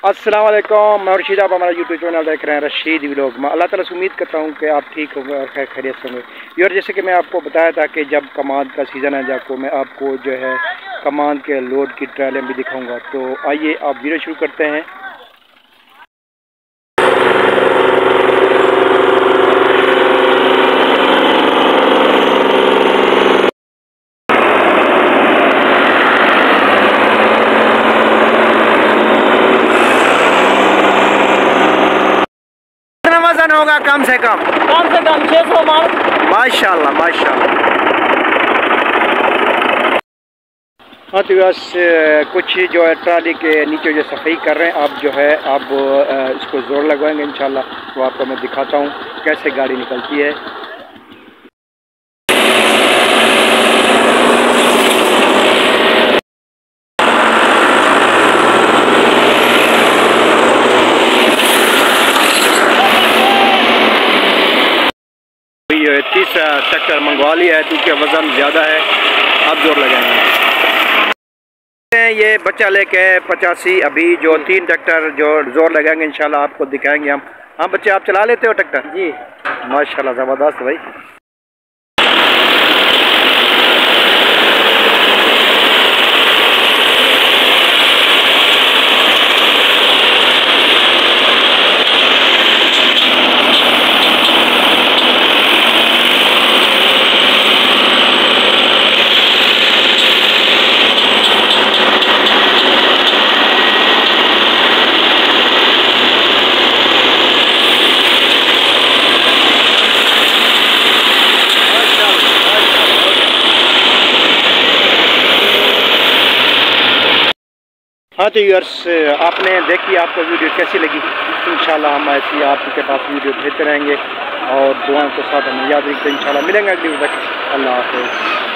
अस्सलाम वालेकुम, मैं रशीद। आप हमारा यूट्यूब चैनल देख रहे हैं रशीद व्लॉग में। अल्लाह ताला से उम्मीद करता हूँ कि आप ठीक होंगे और खैर खैरियत से होंगे। और जैसे कि मैं आपको बताया था कि जब कमांद का सीज़न है जाको मैं आपको जो है कमांद के लोड की ट्रायलें भी दिखाऊंगा। तो आइए आप वीडियो शुरू करते हैं। वजन होगा कम से कम 600 माल। माशाल्लाह माशाल्लाह। हाँ तो बस कुछ जो है ट्राली के नीचे जो सफाई कर रहे हैं आप जो है अब इसको ज़ोर लगवाएंगे इंशाल्लाह। तो आपको मैं दिखाता हूँ कैसे गाड़ी निकलती है। ये 30 ट्रैक्टर मंगवा लिया है क्योंकि वज़न ज़्यादा है। अब जोर लगाएंगे। ये बच्चा लेके 85 अभी जो 3 ट्रैक्टर जो जोर लगाएंगे इंशाल्लाह आपको दिखाएंगे हम। हाँ बच्चे आप चला लेते हो ट्रैक्टर? जी माशाल्लाह ज़बरदस्त भाई। हाँ तो व्यूअर्स आपने देखी, आपको वीडियो कैसी लगी? इंशाल्लाह हम ऐसी आपके पास वीडियो भेजते रहेंगे और दुआओं के साथ हमें याद रखते हैं। इंशाल्लाह मिलेंगे अगली वक्त। अल्लाह हाफ़िज़।